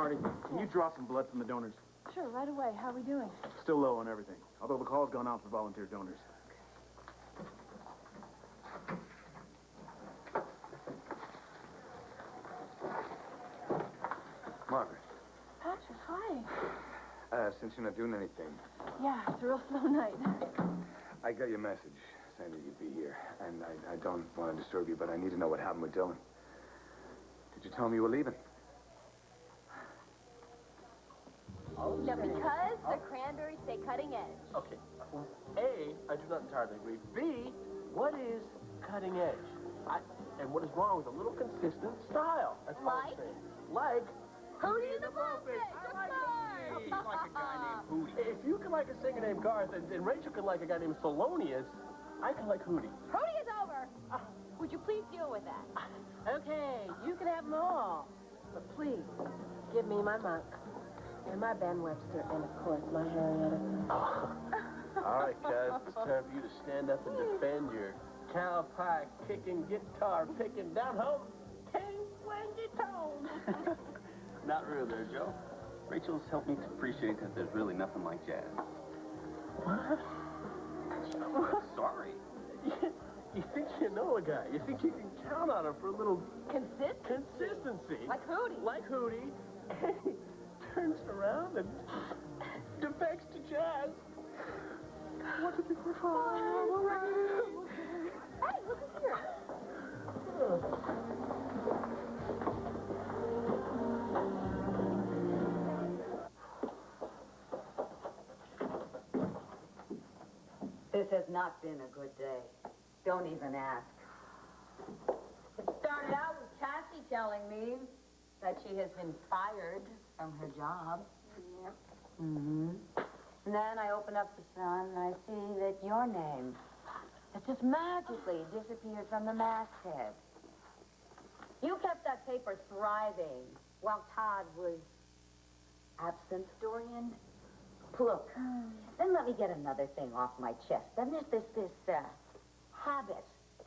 Marty, can you draw some blood from the donors? Sure, right away. How are we doing? Still low on everything, although the call's gone out for volunteer donors. Margaret. Patrick, hi. Since you're not doing anything, Yeah, it's a real slow night. I got your message saying that you'd be here, and I don't want to disturb you, but I need to know what happened with Dylan. Did you tell me you were leaving? No, because the cranberries stay cutting edge. Okay. A, I do not entirely agree. B, what is cutting edge? And what is wrong with a little consistent style? That's all I'm Like? saying. Like Hootie and the Blowfish, of like course! He's like a guy named Hootie. If you can like a singer named Garth, and Rachel can like a guy named Thelonious, I can like Hootie. Hootie is over. Would you please deal with that? Okay, you can have them all. But please, give me my Monk, and my Ben Webster, and of course, my Harrietta. All right, Kaz, it's time for you to stand up and defend your cow pie kicking, guitar picking, down home, ting, wangy tone. Not really there, Joe. Rachel's helped me to appreciate that there's really nothing like jazz. What? Sorry. You think you know a guy. You think you can count on him for a little Consistency. consistency. Like Hootie. Like Hootie. And he turns around and defects to jazz. What did you prefer? Hey, look at here. This has not been a good day. Don't even ask. It started out with Cassie telling me that she has been fired from her job. Yep. Mm-hmm. And then I open up the Sun and I see that your name has just magically disappeared from the masthead. You kept that paper thriving while Todd was absent, Dorian. Look, then let me get another thing off my chest. Then there's this habit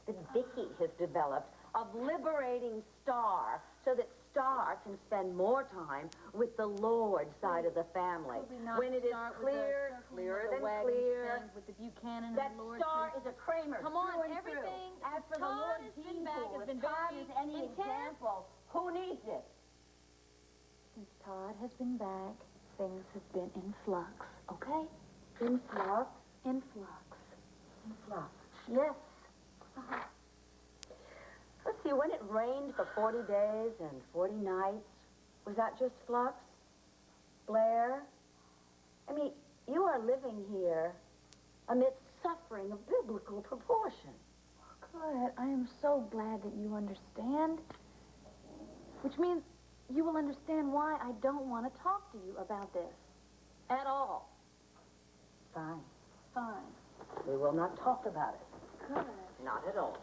that Vicky has developed of liberating Star so that Star can spend more time with the Lord side of the family. When it is clear, clearer than clear, with the Buchanan that and the Lord Star Chief. is a Kramer. Come on, through and everything. through. As for the Todd Lord has been Gene back, Pool, has been if Todd very is any intense. example, who needs it? Since Todd has been back, things have been in flux, okay? In flux? In flux. In flux. Yes. Let's see, when it rained for 40 days and 40 nights, was that just flux? Blair? I mean, you are living here amidst suffering of biblical proportion. Good. I am so glad that you understand. Which means you will understand why I don't want to talk to you about this. At all. Fine. Fine. We will not talk about it. Good. Not at all.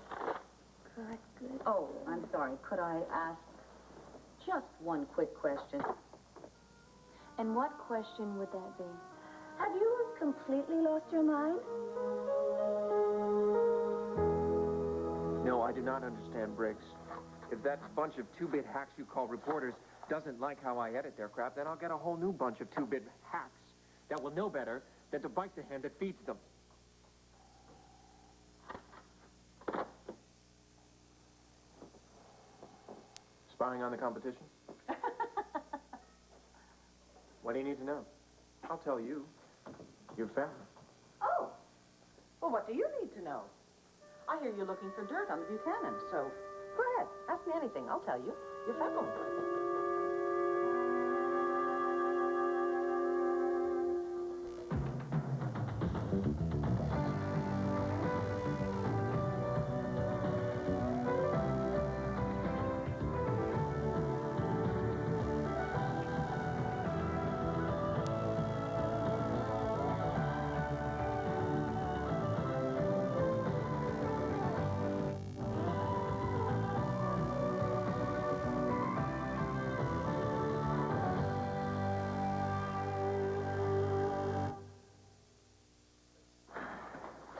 Good, good. Oh, I'm sorry. Could I ask just one quick question? And what question would that be? Have you completely lost your mind? No, I do not understand Briggs. If that bunch of two-bit hacks you call reporters doesn't like how I edit their crap, then I'll get a whole new bunch of two-bit hacks that will know better than to bite the hand that feeds them. Spying on the competition? What do you need to know? I'll tell you. You're found. Oh. Well, what do you need to know? I hear you're looking for dirt on the Buchanan, so go ahead. Ask me anything. I'll tell you. You found them.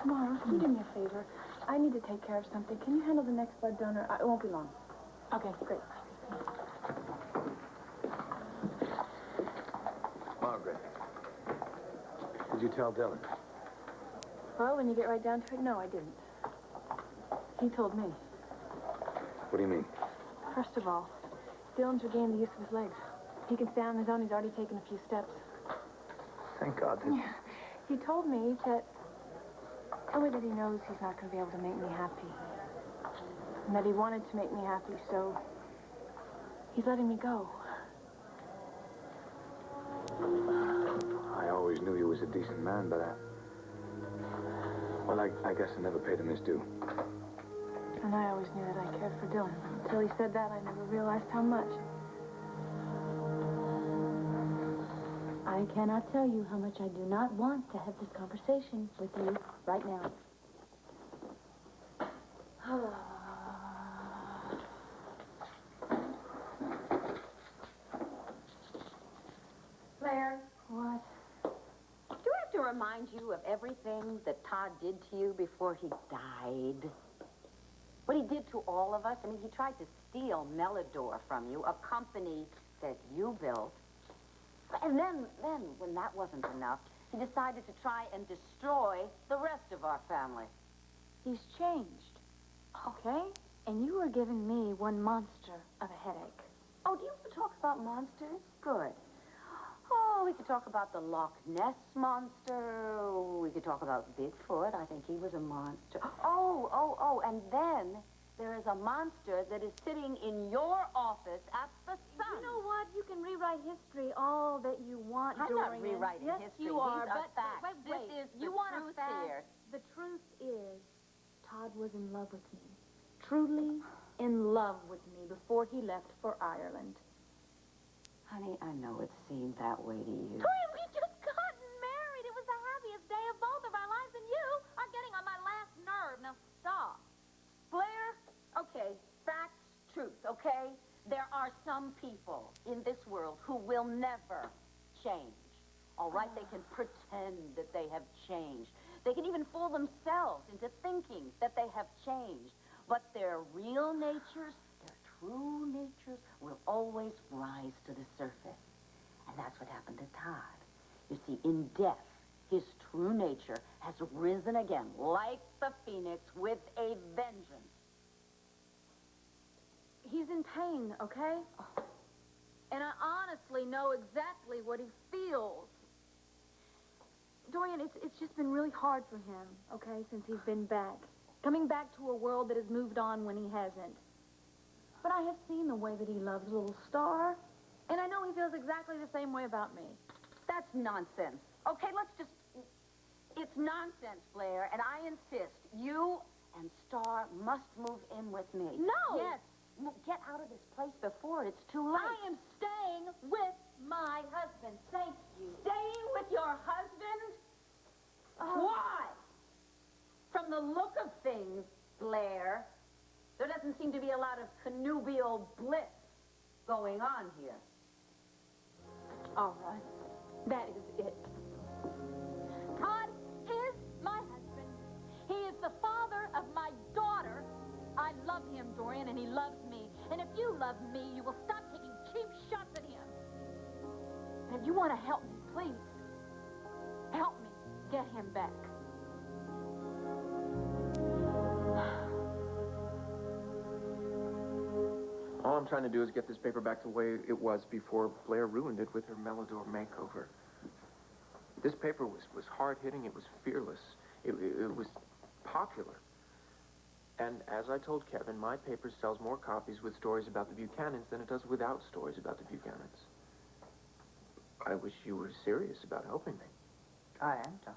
Tomorrow, can you do me a favor? I need to take care of something. Can you handle the next blood donor? It won't be long. Okay, great. Margaret. Did you tell Dylan? Well, when you get right down to it, no, I didn't. He told me. What do you mean? First of all, Dylan's regained the use of his legs. He can stand on his own. He's already taken a few steps. Thank God that... Yeah. He told me that... Only that he knows he's not going to be able to make me happy. And that he wanted to make me happy, so... He's letting me go. I always knew you was a decent man, but well, I guess I never paid him his due. And I always knew that I cared for Dylan. Until he said that, I never realized how much. I cannot tell you how much I do not want to have this conversation with you right now. Claire, What? do I have to remind you of everything that Todd did to you before he died? What he did to all of us? I mean, he tried to steal Melodor from you, a company that you built. And then, when that wasn't enough, he decided to try and destroy the rest of our family. He's changed. Okay? And you were giving me one monster of a headache. Oh, do you want to talk about monsters? Good. Oh, we could talk about the Loch Ness Monster. We could talk about Bigfoot. I think he was a monster. Oh, and then there is a monster that is sitting in your office at the Sun. You know what? You can rewrite history all that you want, I'm Dorian. not rewriting yes, history. you are, These are but facts. wait, This is you the want truth a fact. here. The truth is, Todd was in love with me. Truly in love with me before he left for Ireland. Honey, I know it seemed that way to you. Dorian, we just gotten married. It was the happiest day of both of our lives, and you are getting on my last nerve. Now stop. Blair, okay, facts, truth, okay? There are some people in this world who will never change. All right, they can pretend that they have changed. They can even fool themselves into thinking that they have changed. But their real natures, their true natures, will always rise to the surface. And that's what happened to Todd. You see, in death, his true nature has risen again, like the phoenix, with a vengeance. He's in pain, okay? And I honestly know exactly what he feels. Dorian, it's just been really hard for him, okay, since he's been back. Coming back to a world that has moved on when he hasn't. But I have seen the way that he loves little Star, and I know he feels exactly the same way about me. That's nonsense. Okay, let's just... It's nonsense, Blair, and I insist. You and Star must move in with me. No! Yes. Get out of this place before it's too late. I am staying with my husband. Thank you. Staying with your husband? Why? From the look of things, Blair, there doesn't seem to be a lot of connubial bliss going on here. All right. That is it. Todd is my husband. He is the father of my daughter. I love him, Dorian, and he loves me. And if you love me, you will stop taking cheap shots at him. And if you want to help me, please, help me get him back. All I'm trying to do is get this paper back to the way it was before Blair ruined it with her Melodor makeover. This paper was hard-hitting, it was fearless, it was popular. And as I told Kevin, my paper sells more copies with stories about the Buchanans than it does without stories about the Buchanans. I wish you were serious about helping me. I am, Todd.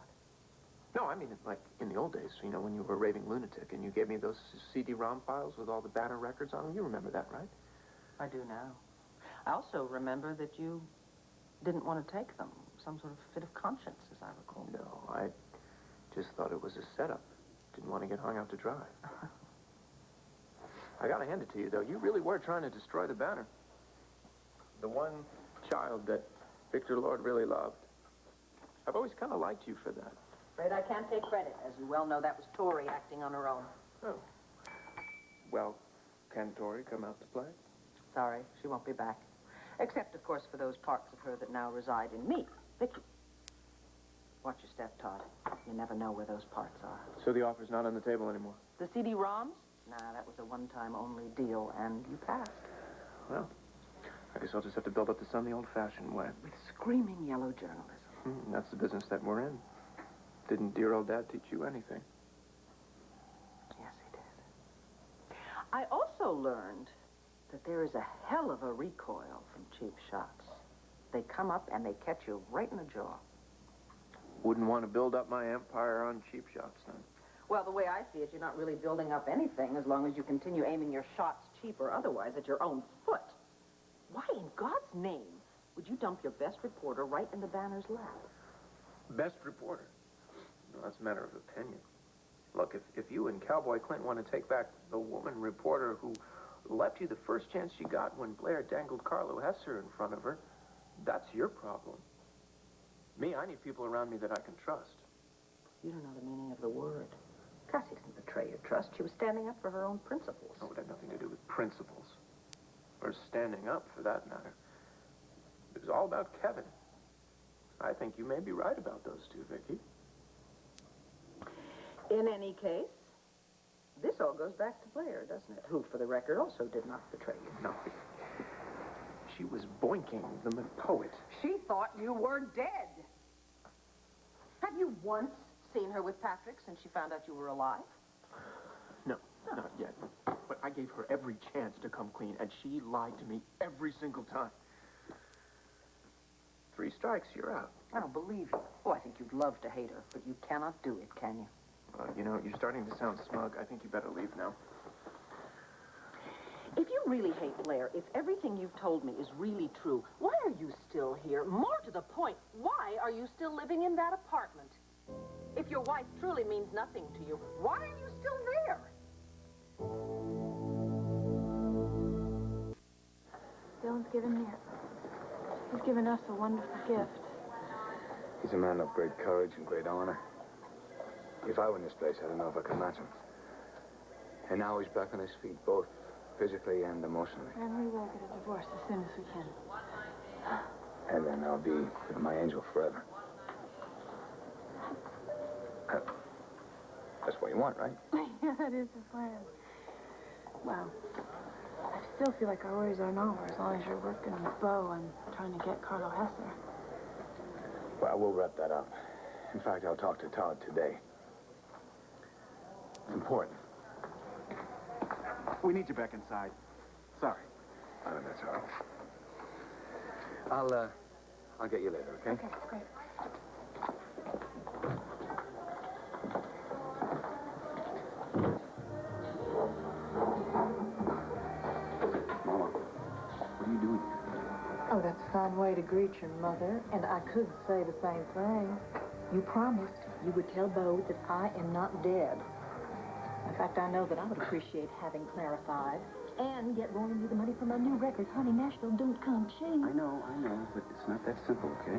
No, I mean, like in the old days, you know, when you were a raving lunatic and you gave me those CD-ROM files with all the Banner records on them. You remember that, right? I do now. I also remember that you didn't want to take them. Some sort of fit of conscience, as I recall. No, I just thought it was a setup. Didn't want to get hung out to dry. I gotta hand it to you, though. You really were trying to destroy the Banner. The one child that Victor Lord really loved. I've always kind of liked you for that. Afraid I can't take credit. As you well know, that was Tori acting on her own. Oh. Well, can Tori come out to play? Sorry, she won't be back. Except, of course, for those parts of her that now reside in me. Vicky. Watch your step, Todd. You never know where those parts are. So the offer's not on the table anymore? The CD-ROMs? Nah, that was a one-time only deal, and you passed. Well, I guess I'll just have to build up the Sun the old-fashioned way. With screaming yellow journalism. That's the business that we're in. Didn't dear old Dad teach you anything? Yes, he did. I also learned that there is a hell of a recoil from cheap shots. They come up and they catch you right in the jaw. Wouldn't want to build up my empire on cheap shots, then. Well, the way I see it, you're not really building up anything as long as you continue aiming your shots, cheap or otherwise, at your own foot. Why in God's name would you dump your best reporter right in the Banner's lap? Best reporter? No, that's a matter of opinion. Look, if you and Cowboy Clint want to take back the woman reporter who left you the first chance she got when Blair dangled Carlo Hesser in front of her, that's your problem. Me, I need people around me that I can trust. You don't know the meaning of the word. Cassie didn't betray your trust. She was standing up for her own principles. Oh, it had nothing to do with principles. Or standing up, for that matter. It was all about Kevin. I think you may be right about those two, Vicky. In any case, this all goes back to Blair, doesn't it? Who, for the record, also did not betray you. No. She was boinking the poet. She thought you were dead. Have you once seen her with Patrick since she found out you were alive? No, not yet. But I gave her every chance to come clean, and she lied to me every single time. 3 strikes, you're out. I don't believe you. Oh, I think you'd love to hate her, but you cannot do it, can you? You know, you're starting to sound smug. I think you better leave now. If you really hate Blair, if everything you've told me is really true, why are you still here? More to the point, why are you still living in that apartment? If your wife truly means nothing to you, why are you still there? Dylan's given me he's given us a wonderful gift. He's a man of great courage and great honor. If I were in this place, I don't know if I could match him. And now he's back on his feet, both physically and emotionally. And we will get a divorce as soon as we can. And then I'll be with my angel forever. That's what you want, right? Yeah, that is the plan. Well, I still feel like our worries aren't over as long as you're working with Bo and trying to get Carlo Hesser. Well, we'll wrap that up. In fact, I'll talk to Todd today. It's important. We need you back inside. Sorry. Oh, that's all right. I'll get you later, okay? Okay, great. Mama, what are you doing here? Oh, that's a fine way to greet your mother, and I could say the same thing. You promised you would tell Bo that I am not dead. In fact, I know that I would appreciate having clarified and get rolling you the money for my new record, Honey Nashville Don't Come Cheap. I know, but it's not that simple, okay?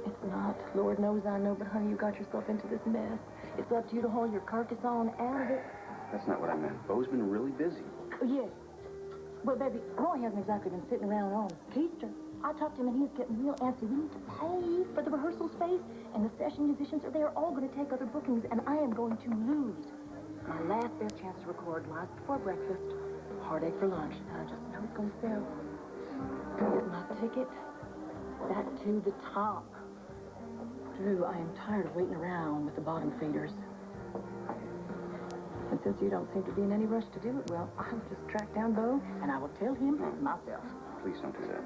It's not. Lord knows I know, but honey, you got yourself into this mess. It's up to you to haul your carcass on out of it. That's not what I meant. Bo's been really busy. Yes. Well, baby, Roy hasn't exactly been sitting around on keister. I talked to him, and he's getting real antsy. We need to pay for the rehearsal space, and the session musicians are there, all going to take other bookings, and I am going to lose my last best chance to record live before breakfast. Heartache for lunch. I just know it's going to sell. Here's my ticket. Back to the top. Drew, I am tired of waiting around with the bottom feeders. And since you don't seem to be in any rush to do it, well, I'll just track down Bo, and I will tell him myself. Please don't do that.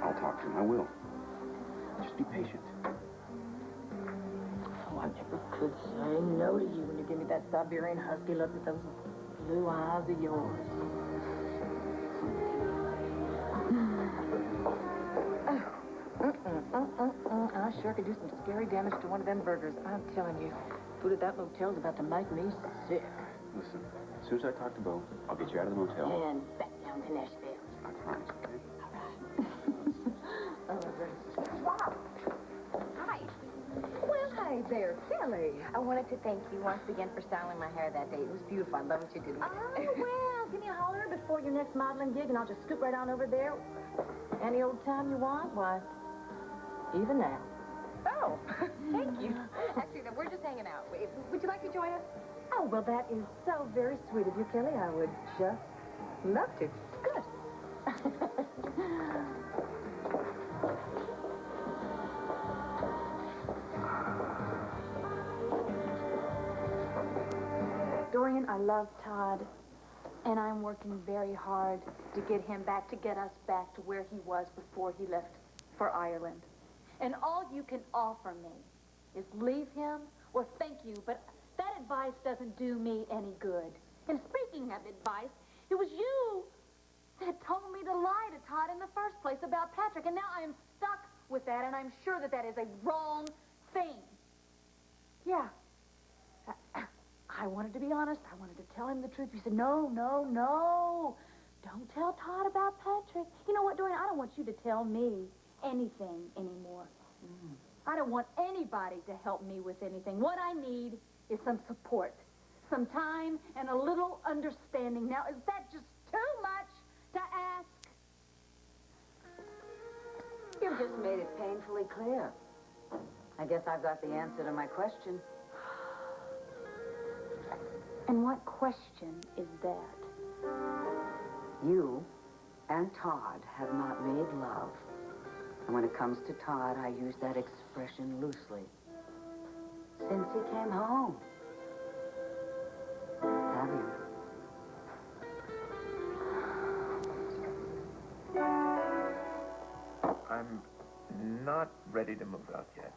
I'll talk to him. I will. Just be patient. Oh, I never could say no to you when you give me that Siberian husky look with those blue eyes of yours. I sure could do some scary damage to one of them burgers. I'm telling you, food at that motel's about to make me sick. Listen, as soon as I talk to Bo, I'll get you out of the motel. And back down to Nashville. I promise, okay? All right. Wow. Hi. Well, hey there, Kelly. I wanted to thank you once again for styling my hair that day. It was beautiful. I love what you did with Oh, it. well, give me a holler before your next modeling gig, and I'll just scoot right on over there. Any old time you want, why, even now. Oh, thank you. Actually, no, we're just hanging out. Would you like to join us? Oh, well, that is so very sweet of you, Kelly. I would just love to. Good. Dorian, I love Todd, and I'm working very hard to get him back, to get us back to where he was before he left for Ireland. And all you can offer me is leave him? Well, thank you, but that advice doesn't do me any good. And speaking of advice, it was you that told me to lie to Todd in the first place about Patrick, and now I am stuck with that, and I'm sure that that is a wrong thing. Yeah. I wanted to be honest. I wanted to tell him the truth. You said, no, no, no. Don't tell Todd about Patrick. You know what, Dorian? I don't want you to tell me anything anymore. I don't want anybody to help me with anything. What I need is some support, some time, and a little understanding. Now, is that just too much to ask? You just made it painfully clear. I guess I've got the answer to my question. And what question is that? You and Todd have not made love. And when it comes to Todd, I use that expression loosely. Since he came home. Have you? I'm not ready to move out yet.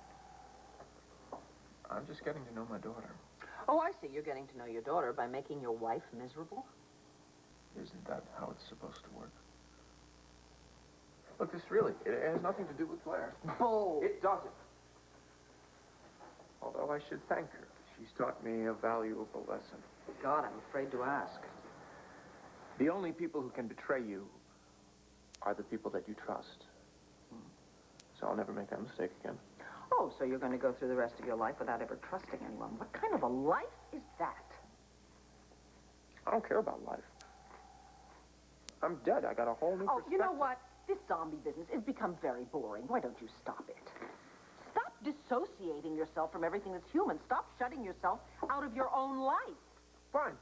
I'm just getting to know my daughter. Oh, I see. You're getting to know your daughter by making your wife miserable? Isn't that how it's supposed to work? Look, this really, it has nothing to do with Blair. Bull. It doesn't. Although I should thank her. She's taught me a valuable lesson. God, I'm afraid to ask. The only people who can betray you are the people that you trust. So I'll never make that mistake again. Oh, so you're going to go through the rest of your life without ever trusting anyone. What kind of a life is that? I don't care about life. I'm dead. I got a whole new perspective. You know what? This zombie business has become very boring. Why don't you stop it? Stop dissociating yourself from everything that's human. Stop shutting yourself out of your own life. Fine.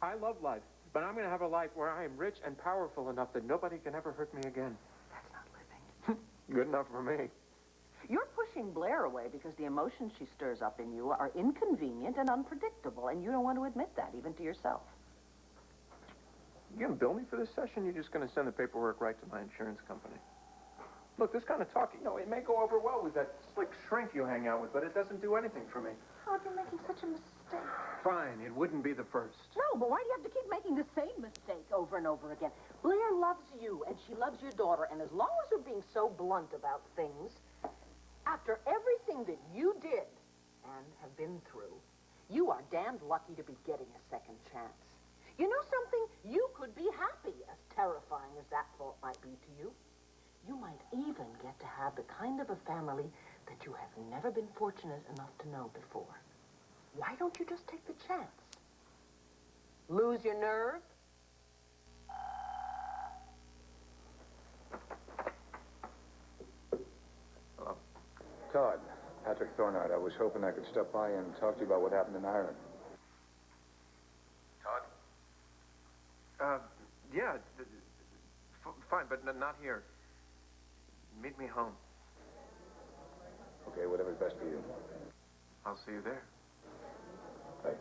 I love life. But I'm going to have a life where I am rich and powerful enough that nobody can ever hurt me again. That's not living. Good enough for me. You're pushing Blair away because the emotions she stirs up in you are inconvenient and unpredictable, and you don't want to admit that, even to yourself. You going to bill me for this session? You're just going to send the paperwork right to my insurance company. Look, this kind of talk, you know, it may go over well with that slick shrink you hang out with, but it doesn't do anything for me. Howard, you're making such a mistake. Fine, it wouldn't be the first. No, but why do you have to keep making the same mistake over and over again? Blair loves you, and she loves your daughter, and as long as you're being so blunt about things, after everything that you did and have been through, you are damned lucky to be getting a second chance. You know something? You could be happy, as terrifying as that thought might be to you. You might even get to have the kind of a family that you have never been fortunate enough to know before. Why don't you just take the chance? Lose your nerve? Hello. Todd, Patrick Thornhart. I was hoping I could stop by and talk to you about what happened in Ireland. Todd? Yeah, fine, but not here. Meet me home. Okay, whatever's best for you. I'll see you there. Bye.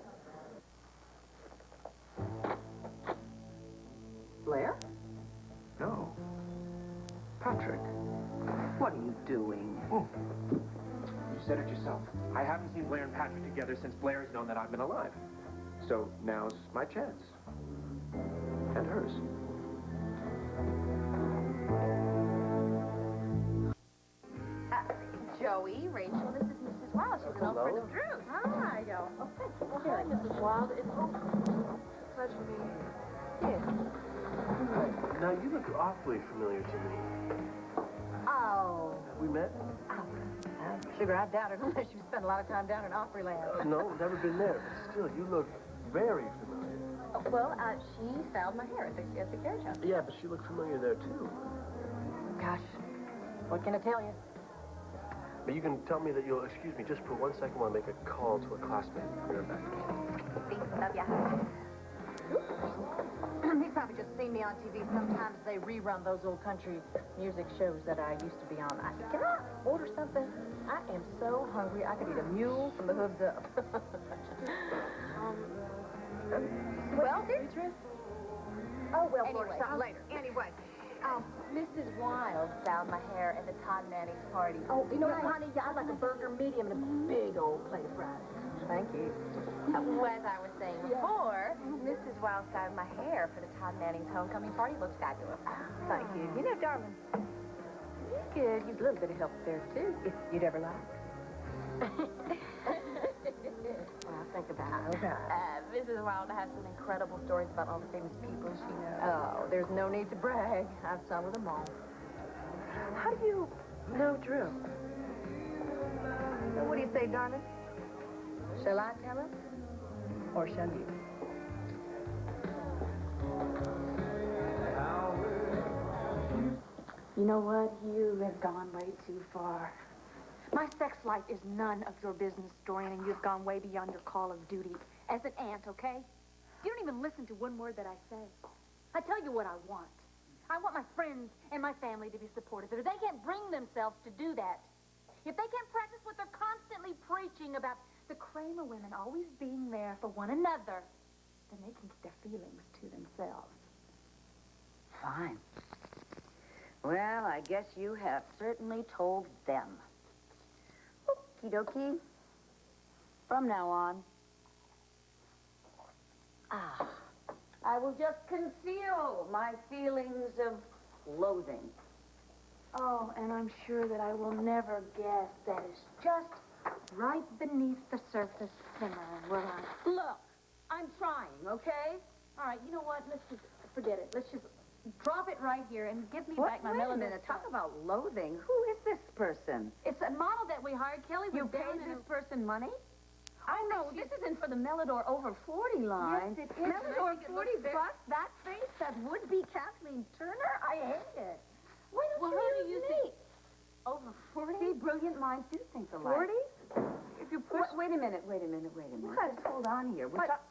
Blair? No. Patrick. What are you doing? You said it yourself. I haven't seen Blair and Patrick together since Blair has known that I've been alive. So now's my chance. And hers. Joey, Rachel, this is Mrs. Wild. She's an old friend of Drew's. Hi, yo. Oh, thank you. Well, hi, Mrs. Wild. It's a pleasure meeting you. Yes. Now, you look awfully familiar to me. Oh. Have we met? Sugar, I doubt it unless you spent a lot of time down in Opryland. No, never been there. But still, you look very familiar. Oh, well, she styled my hair at the carriage house. Yeah, but she looked familiar there, too. Gosh, what can I tell you? But you can tell me that you'll excuse me just for 1 second while I make a call to a classmate. Be right back. Love ya. He's probably just seen me on TV. Sometimes they rerun those old country music shows that I used to be on. Can I order something? I am so hungry. I could eat a mule from the hooves up. Well, Oh, well, Anyway. order something later. Anyway. Mrs. Wild styled my hair at the Todd Manning's party. Oh, you know what, honey? I'd like a burger medium and a big old plate of fries. Thank you. As I was saying before, Mrs. Wild styled my hair for the Todd Manning's homecoming party. Looks fabulous. Thank you. You know, darling, you could use a little bit of help there, too, if you'd ever like. Well, I'll think about it. Mrs. Wild has some incredible stories about all the famous people she knows. Oh, there's no need to brag. I've sung with them all. How do you know Drew? What do you say, darling? Shall I tell him? Or shall you? You know what? You have gone way too far. My sex life is none of your business, Dorian, and you've gone way beyond your call of duty as an aunt, okay? You don't even listen to one word that I say. I tell you what I want. I want my friends and my family to be supportive. If they can't bring themselves to do that, if they can't practice what they're constantly preaching about the Kramer women always being there for one another, then they can keep their feelings to themselves. Fine. Well, I guess you have certainly told them. Okie dokie. From now on. I will just conceal my feelings of loathing. Oh, and I'm sure that I will never guess that is just right beneath the surface simmering, will I? Look, I'm trying, okay? All right, you know what? Let's just forget it. Let's just drop it right here and give me What? back my Wait a melanin. minute. Talk about loathing. Who is this person? It's a model that we hired. Kelly was You down paid in this person money? I No, this isn't for the Melador over 40 line. Yes, it is. Melador I think it 40 looks very- plus that face, that would-be Kathleen Turner. I hate it. Why don't Well, you who do use you me? think? Over 40? See, brilliant minds do think alike. 40? If you push... Wait a minute. Just hold on here. We're What?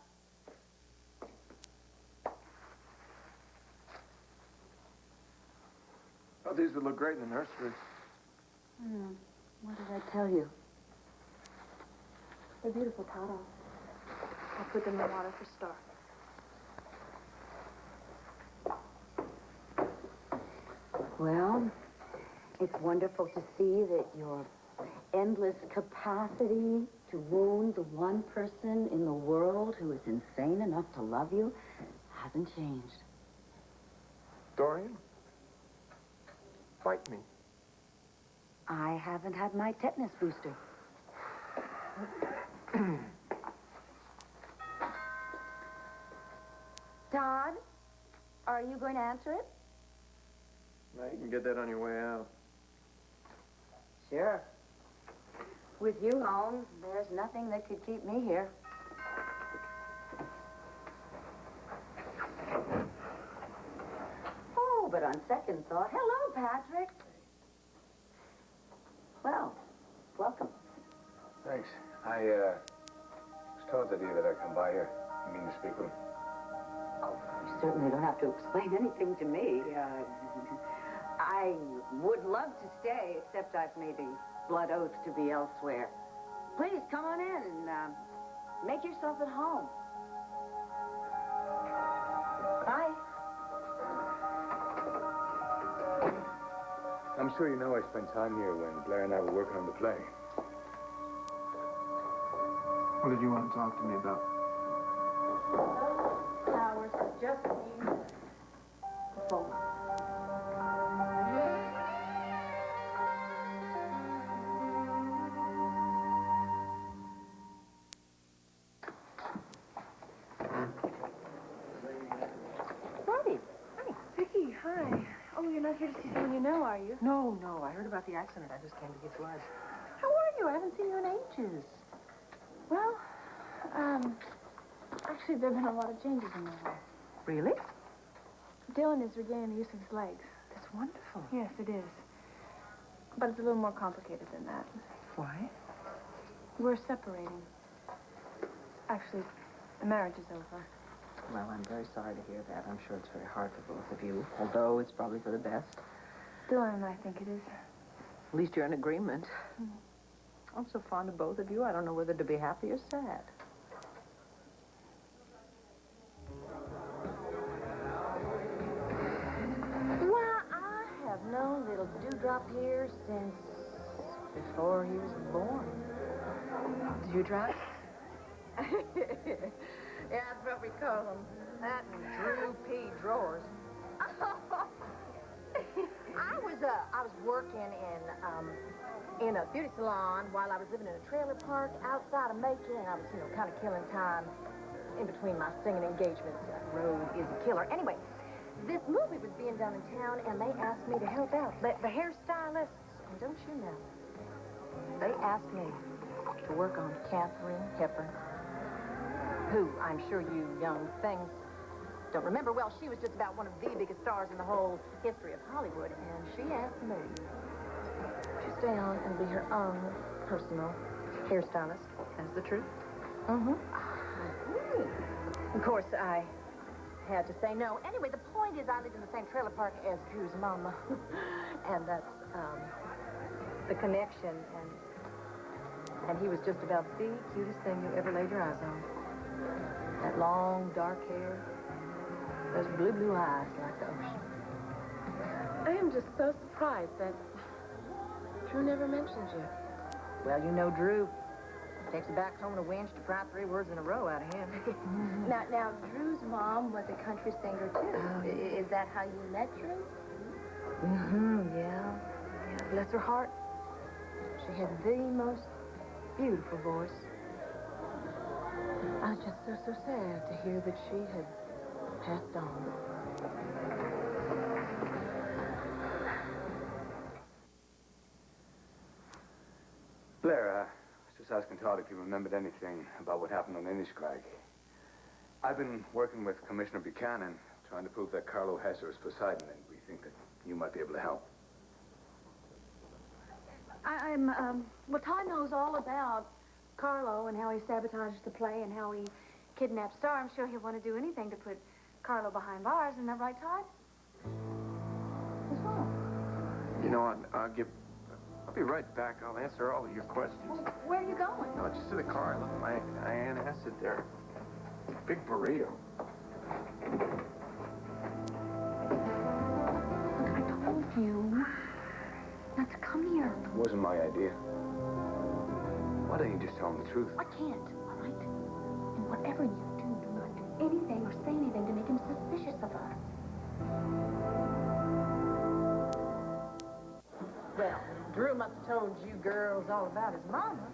Oh, these would look great in the nursery. What did I tell you? They're beautiful, Toto. I'll put them in the water for start. Well, it's wonderful to see that your endless capacity to wound the one person in the world who is insane enough to love you hasn't changed. Dorian? Fight me. I haven't had my tetanus booster. Todd, are you going to answer it? Now, you can get that on your way out. Sure. With you home, there's nothing that could keep me here. Oh, but on second thought, hello, Patrick. Well, welcome. Thanks. I was told that either I'd come by here. You mean to speak with him? Oh, you certainly don't have to explain anything to me. I would love to stay, except I've made a blood oath to be elsewhere. Please, come on in and make yourself at home. Bye. I'm sure you know I spent time here when Blair and I were working on the play. What did you want to talk to me about? Hours are just you. The phone. Marty. Hi. Vicky, hi. Oh, you're not here to see someone you know, are you? No. I heard about the accident. I just came to give blood. How are you? I haven't seen you in ages. Well, actually, there have been a lot of changes in my life. Really? Dylan is regaining the use of his legs. That's wonderful. Yes, it is. But it's a little more complicated than that. Why? We're separating. Actually, the marriage is over. Well, I'm very sorry to hear that. I'm sure it's very hard for both of you, although it's probably for the best. Dylan and I think it is. At least you're in agreement. I'm so fond of both of you, I don't know whether to be happy or sad. Why, I have known little Dewdrop here since before he was born. Dewdrop? Yeah, that's what we call him. That and Drew P. Drawers. I was working in a beauty salon while I was living in a trailer park outside of Macon, and I was, kind of killing time in between my singing engagements. Road is a killer. Anyway, this movie was being done in town, and they asked me to help out. The hairstylists, and don't you know, they asked me to work on Katharine Hepburn, who I'm sure you young things don't remember. Well, she was just about one of the biggest stars in the whole history of Hollywood, and she asked me to stay on and be her own personal hairstylist. That's the truth? Mm-hmm. Of course, I had to say no. Anyway, the point is I lived in the same trailer park as Drew's mama, and that's the connection, and he was just about the cutest thing you ever laid your eyes on. That long, dark hair, those blue eyes like the ocean. I am just so surprised that Drew never mentioned you. Well, you know Drew. Takes it back home in a winch to pry 3 words in a row out of him. Now, Drew's mom was a country singer, too. Is that how you met Drew? Mm-hmm, yeah. Bless her heart. She had the most beautiful voice. I was just so sad to hear that she had passed on. Blair, I was just asking Todd if he remembered anything about what happened on Inniscrag. I've been working with Commissioner Buchanan trying to prove that Carlo Hesser is Poseidon, and we think that you might be able to help. Well, Todd knows all about Carlo and how he sabotaged the play and how he kidnapped Star. I'm sure he'll want to do anything to put Carlo behind bars. Isn't that right, Todd? What's wrong? You know, I'll be right back. I'll answer all of your questions. Well, where are you going? No, just to the car. Look, my Aunt Acid there. Big burrito. I told you not to come here. It wasn't my idea. Why don't you just tell him the truth? I can't, all right? And whatever you do, do not do anything or say anything to make him suspicious of us. Well, Drew must have told you girls all about his mama.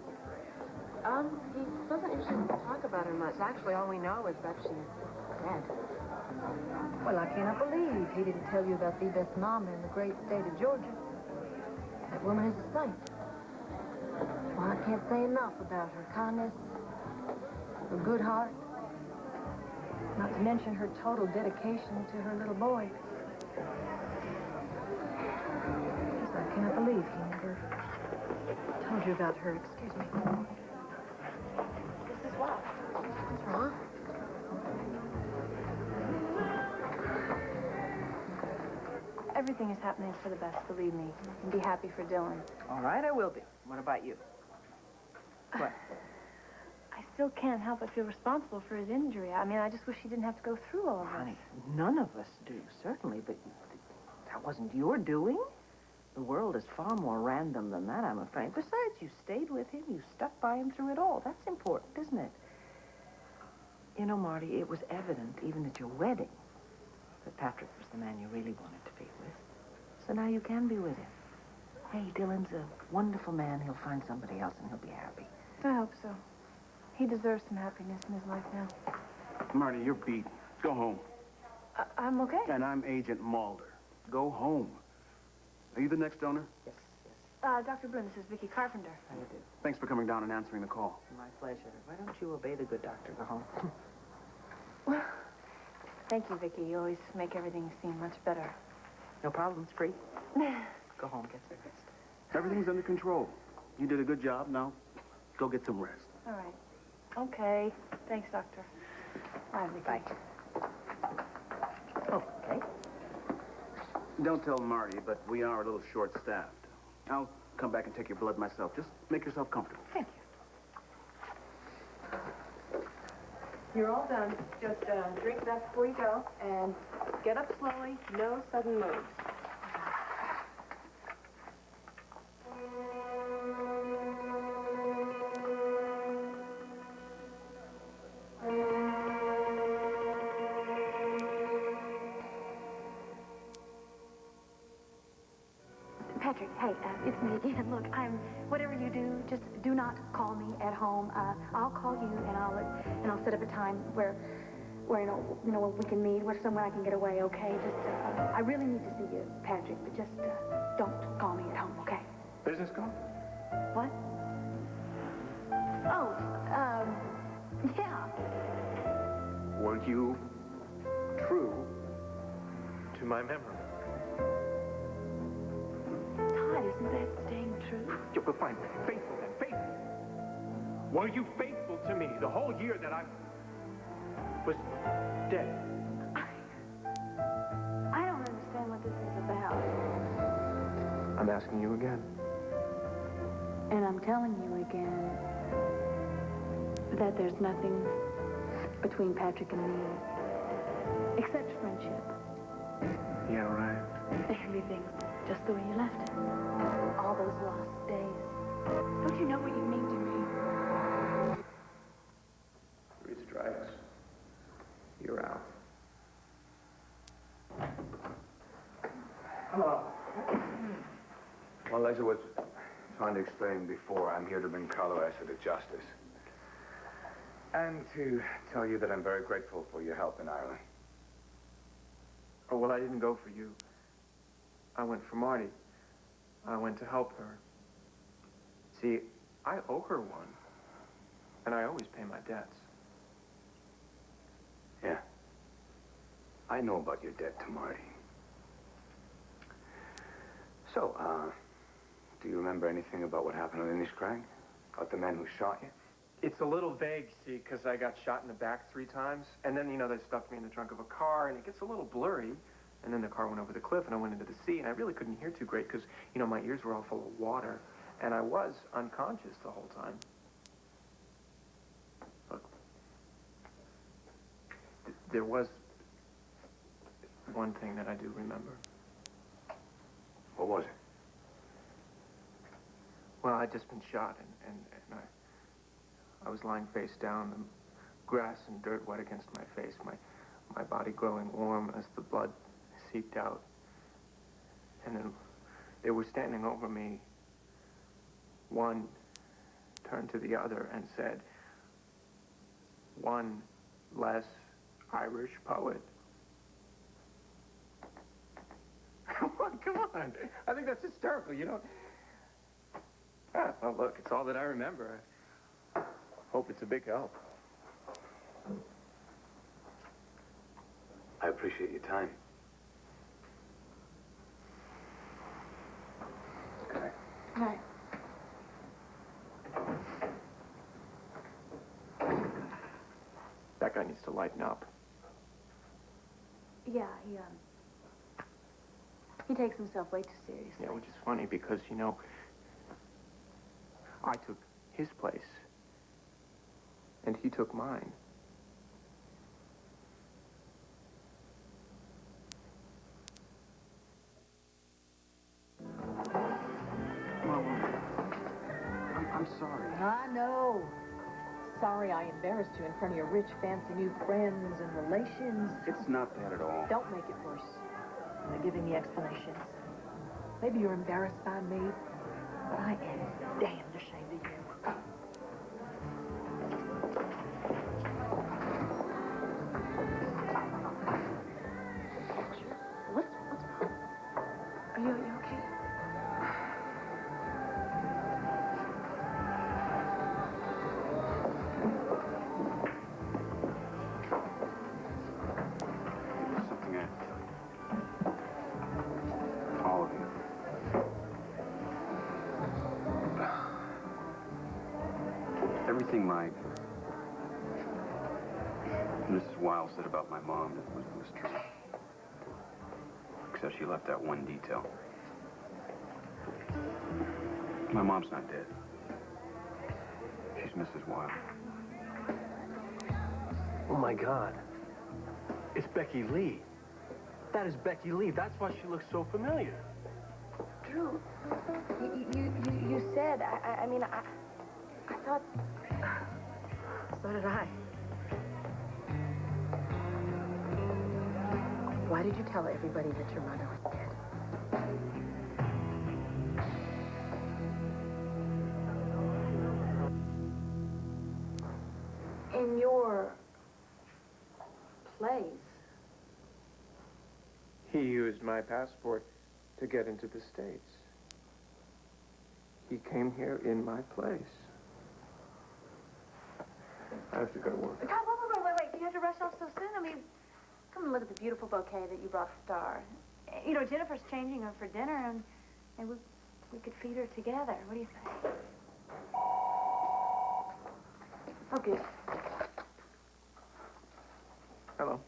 He doesn't usually talk about her much. Actually, all we know is that she's dead. Well, I cannot believe he didn't tell you about the best mama in the great state of Georgia. That woman is a saint. Well, I can't say enough about her kindness, her good heart, not to mention her total dedication to her little boy. Yes, I cannot believe he never told you about her. Excuse me. Mrs. Wild. What's wrong? Everything is happening for the best, believe me. And be happy for Dylan. All right, I will be. What about you? What? I still can't help but feel responsible for his injury. I mean, I just wish he didn't have to go through all of this. Honey, none of us do, certainly, but that wasn't your doing. The world is far more random than that, I'm afraid. Besides, you stayed with him. You stuck by him through it all. That's important, isn't it? You know, Marty, it was evident, even at your wedding, that Patrick was the man you really wanted to be with. So now you can be with him. Hey, Dylan's a wonderful man. He'll find somebody else and he'll be happy. I hope so. He deserves some happiness in his life now. Marty, you're beat. Go home. I'm okay. And I'm Agent Mulder. Go home. Are you the next donor? Yes. Dr. Bloom, this is Vicky Carpenter. How you do? Thanks for coming down and answering the call. My pleasure. Why don't you obey the good doctor? Go home. Well, thank you, Vicky. You always make everything seem much better. No problem. It's free. Go home. Get some rest. Everything's under control. You did a good job. Now, go get some rest. All right. Okay. Thanks, Doctor. Bye, Vicky. Bye. Okay. Don't tell Marty, but we are a little short-staffed. I'll come back and take your blood myself. Just make yourself comfortable. Thank you. You're all done. Just drink that before you go, and get up slowly. No sudden moves. Patrick, hey, it's me again. Look, whatever you do, just do not call me at home. I'll call you and I'll set up a time where you know, we can meet, where somewhere I can get away, okay? Just, I really need to see you, Patrick, but just, don't call me at home, okay? Business call? What? Oh, yeah. Were you true to my memory? Todd, isn't that staying true? Yeah, but fine. Faithful then. Faithful. Were you faithful to me the whole year that I was dead? I don't understand what this is about. I'm asking you again. And I'm telling you again that there's nothing between Patrick and me except friendship. Yeah, right. Everything's just the way you left it. All those lost days. Don't you know what you mean to me? 3 strikes. You're out. Hello. Well, as I was trying to explain before, I'm here to bring Carlo Esser to justice. And to tell you that I'm very grateful for your help in Ireland. Oh, well, I didn't go for you. I went for Marty. I went to help her. See, I owe her one. And I always pay my debts. Yeah. I know about your debt to Marty. So, do you remember anything about what happened on Inniscrag? About the men who shot you? It's a little vague, see, because I got shot in the back 3 times. And then, you know, they stuffed me in the trunk of a car, and it gets a little blurry. And then the car went over the cliff, and I went into the sea, and I really couldn't hear too great because, you know, my ears were all full of water. And I was unconscious the whole time. Look. There was one thing that I do remember. What was it? Well, I'd just been shot, and I was lying face down, the grass and dirt wet against my face, my body growing warm as the blood seeped out. And then they were standing over me. One turned to the other and said, "One less Irish poet." Come on. I think that's hysterical, you know? Ah, well, look, it's all that I remember. I hope it's a big help. I appreciate your time. Okay. Right. That guy needs to lighten up. Yeah, he takes himself way too seriously. Yeah, which is funny because, you know, I took his place, and he took mine. Mom, I'm sorry. I know. Sorry I embarrassed you in front of your rich, fancy new friends and relations. It's not that at all. Don't make it worse by giving me explanations. Maybe you're embarrassed by me, but I am damned ashamed of you. What's wrong? Are you okay? There's something I have to tell you. All of you. Everything Mrs. Weil said about my mom was true. Except she left that one detail. My mom's not dead. She's Mrs. Weil. Oh, my God. It's Becky Lee. That is Becky Lee. That's why she looks so familiar. Drew, you said, I mean, I thought... So did I. Why did you tell everybody that your mother was dead? In your place. He used my passport to get into the States. He came here in my place. I have to go to work. Todd, wait. Do you have to rush off so soon? I mean, come and look at the beautiful bouquet that you brought Star. You know, Jennifer's changing her for dinner, and we could feed her together. What do you say? Oh, good. Hello.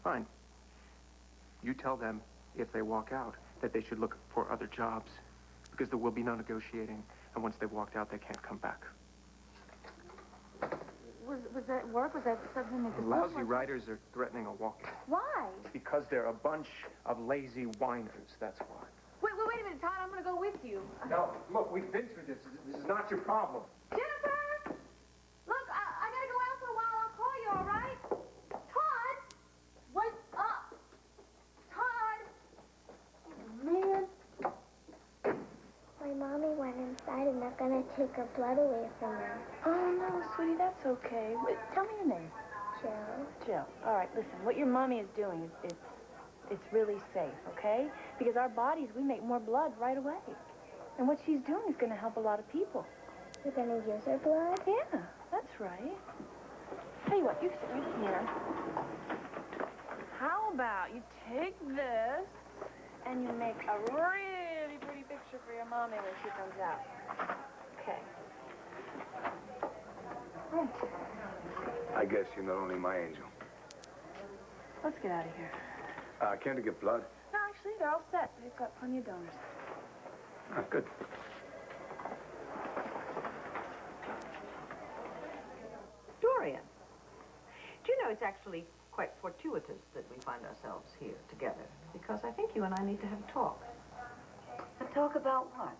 Fine. You tell them, if they walk out, that they should look for other jobs. Because there will be no negotiating, and once they've walked out, they can't come back. Was that work? Was that something that... Lousy writers are threatening a walkout. Why? Because they're a bunch of lazy whiners, that's why. Wait a minute, Todd. I'm going to go with you. No, look, we've been through this. This is not your problem. Jennifer! Look, I got to go out for a while. I'll call you, all right? Todd! Wake up! Todd! Man. My mommy went inside and they're gonna take her blood away from her. Oh, no, sweetie, that's okay. Wait, tell me your name. Jill. Jill. All right, listen, what your mommy is doing is it's really safe, okay? Because our bodies, we make more blood right away. And what she's doing is going to help a lot of people. You're gonna use her blood? Yeah, that's right. Tell you what, you sit right here. How about you take this and you make a really pretty picture for your mommy when she comes out. Okay. Right. I guess you're not only my angel. Let's get out of here. Can't you get blood? No, actually, they're all set. They've got plenty of donors. Ah, good. Dorian, do you know it's actually quite fortuitous that we find ourselves here together? Because I think you and I need to have a talk. A talk about what?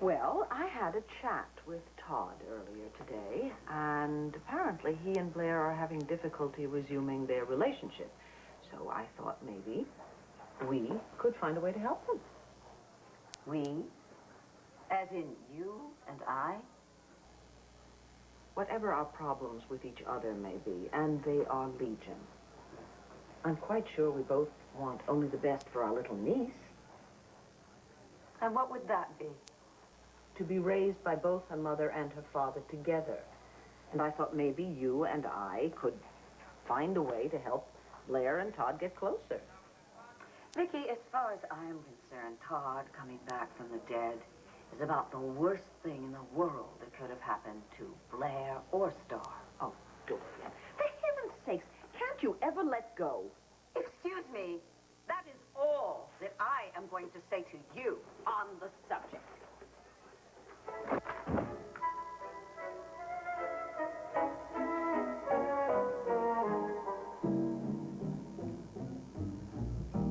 Well, I had a chat with Todd earlier today, and apparently he and Blair are having difficulty resuming their relationship. So I thought maybe we could find a way to help them. We? As in you and I? Whatever our problems with each other may be, and they are legion, I'm quite sure we both want only the best for our little niece. And what would that be? To be raised by both her mother and her father together. And I thought maybe you and I could find a way to help Blair and Todd get closer. Vicky, as far as I'm concerned, Todd coming back from the dead is about the worst thing in the world that could have happened to Blair or Star. Oh, Dorian, for heaven's sakes, can't you ever let go?